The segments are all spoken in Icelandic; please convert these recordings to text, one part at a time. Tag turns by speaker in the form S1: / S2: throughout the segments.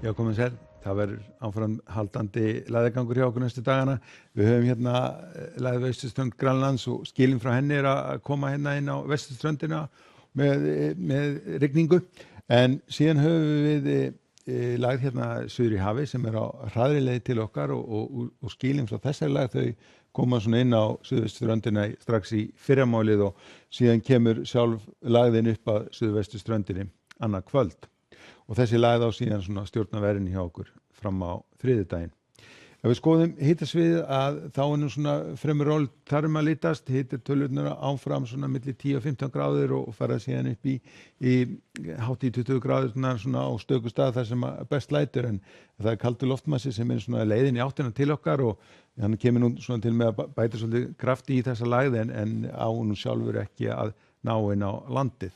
S1: Já, komið sér. Það verður áframhaldandi læðagangur hjá okkur næstu dagana. Við höfum hérna læðveistuströnd Grænlands og skilin frá henni að koma hérna inn á vestuströndina með rigningu. En síðan höfum við lagð hérna suður í hafi sem á hraðri leið til okkar og skilin frá þessari lagð þau koma svona inn á suðvestuströndina strax í fyrramálið og síðan kemur sjálf lagðin upp að suðvestuströndinni annað kvöld. Og þessi lagði á síðan svona stjórnaverðin hjá okkur fram á þriðjudaginn. Ef við skoðum hitasviðið að þá nú svona fremur róleg þar að litast, hitatölurnar áfram svona milli 10 og 15 gráður og fara síðan upp í hátt í 20 gráður svona á stöku stað þar sem best lætur en það er kaldur loftmassi sem svona leiðin í áttina til okkar og hann kemur nú svona til með að bæta svolítið krafti í þessa lagði en á nú sjálfur ekki að ná inn á landið.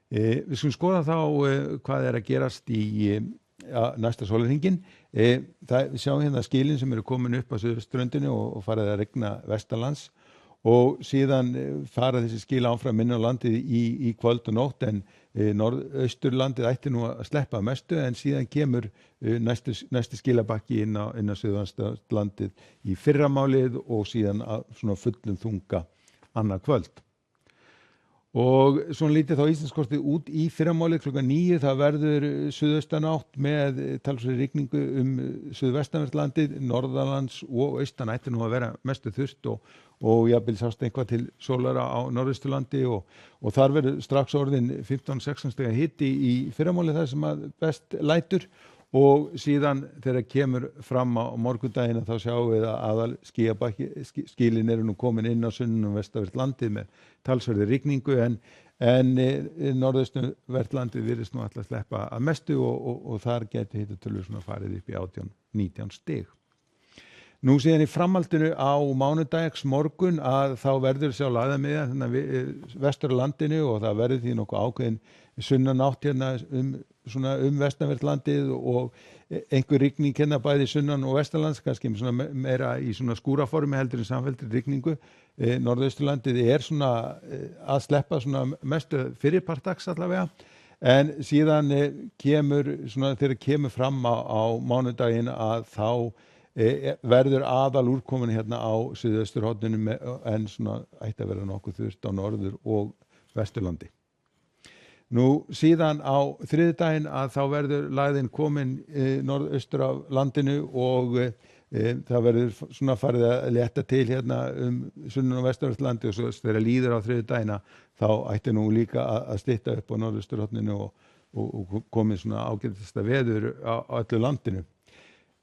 S1: Við skulum skoða þá hvað er að gerast í næsta sólarhringinn. Við sjáum hérna skilin sem eru komin upp á suðurströndinni og farið að regna vestanlands og síðan fara þessi skil áfram inn á landið í kvöld og nótt en norðausturlandið ætti nú að sleppa mestu en síðan kemur næsti skilabakki inn á suðvesturlandið í fyrramálið og síðan svona fullum þunga annað kvöld. Og svona lítið þá Íslandskortið út í fyrramálið klukkan 9 það verður suðaustanátt með talsverðri rigningu suðvestanvert landið, norðanlands og austan ætti nú að vera mestu þurrt og jafnvel sást eitthvað til sólar á norðausturlandi og þar verður strax orðin 15-16 stiga hiti í fyrramálið þar sem að best lætur og síðan þegar kemur fram á morgundaginn þá sjáum við að aðal skilin eru nú komin inn á sunnan og vestanvert landið með talsverði rigningu en norðaustanvert landið virðist nú alltaf sleppa að mestu og þar geti hitatölur svona farið upp í 18-19 stig. Nú síðan í framhaldinu á mánudags morgun að þá verður sjá lagðamiðja vestur á landinu og það verður því nokkuð ákveðin sunnanátt hérna vestanvert landið og einhver rigning hérna bæði sunnan og vestanlands, kannski svona meira í svona skúraformi heldur en samfelldri rigningu. Norðausturlandið er svona að sleppa svona mestu fyrirpartags allavega en síðan kemur svona þegar kemur fram á mánudaginn að þá verður aðal úrkomin hérna á suðausturhorninu en svona ætti að vera nokkuð þurrt á norður og vesturlandi. Nú síðan á þriðjudaginn að þá verður lagðin komin norðaustur af landinu og það verður svona farið að létta til hérna sunnan og vestanvertlandi og svo þegar líður á þriðjudaginn þá ætti nú líka að stytta upp á norðausturhorninu og komið svona ágætasta veður á öllu landinu.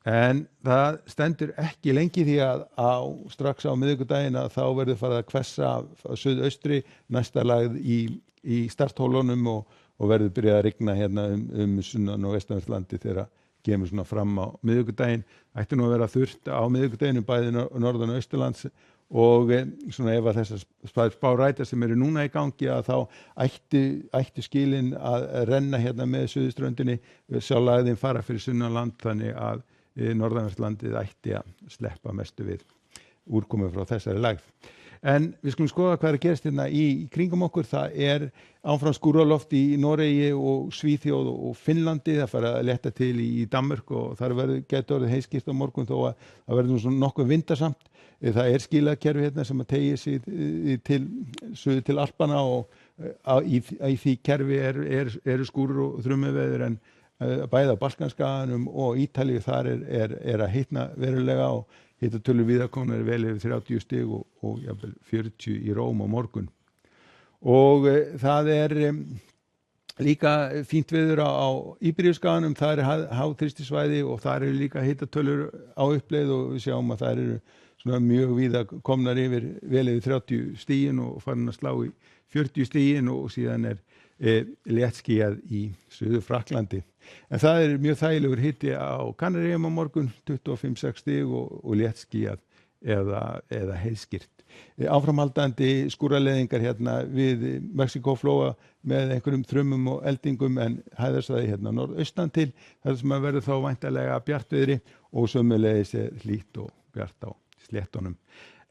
S1: En það stendur ekki lengi því að strax á miðvikudaginn að þá verður farið að hvessa á suðaustri næsta lagð í starthólunum og verður byrjað að rigna hérna sunnan og vestanvertlandi þegar kemur svona fram á miðvikudaginn. Ætti nú að vera þurrt á miðvikudaginn bæði norðan og austurlands og svona ef að þessar spárætar sem eru núna í gangi að þá ættu skilin að renna hérna með suðurströndinni sjá lagðin fara fyrir sunnanland þannig að norðanvertlandið ætti að sleppa mestu við úrkomu frá þessari lagð. En við skulum skoða hvað er að gerast hérna í kringum okkur. Það er áfram skúraloft í Noregi og Svíþjóð og Finnlandi. Það fara að létta til í Danmörk og þar gæti orðið heiðskýrt á morgun þó að það verður svona nokkuð vindasamt. Það er skilakerfi hérna sem að teygja sig suður til Alpana og í því kerfi eru skúrur og þrumuveður en bæði á Balkanskaganum og Ítalíu þar er að hitna verulega og hitatölur víða komnar vel yfir 30 stig og jafnvel 40 í Róm á morgun. Og það er líka fínt veður á Íberíuskaganum, það er háþrýstisvæði og þar eru líka hitatölur á uppleið og við sjáum að það eru svona mjög víða komnar vel yfir 30 stigin og farin að slá í 40 stigin og síðan er léttskýjað í Suður-Frakklandi. En það er mjög þægilegur hiti á Kanaríeyjum á morgun, 25-6 stig og léttskýjað eða heiðskýrt. Áframhaldandi skúraleiðingar hérna við Mexíkóflóa með einhverjum þrumum og eldingum en hæðarsvæði hérna norðaustan til, þar sem að verður þá væntanlega bjartviðri og sömuleiðis hlýtt og bjart á sléttunum.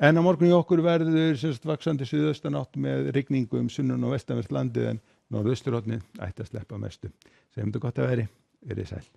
S1: En á morgun í okkur verður vaxandi suðaustanátt með rigningu sunnan og vestanvert landið en norðausturhornið ætti að sleppa mestu. Segjum þetta gott að veri, verið sæl.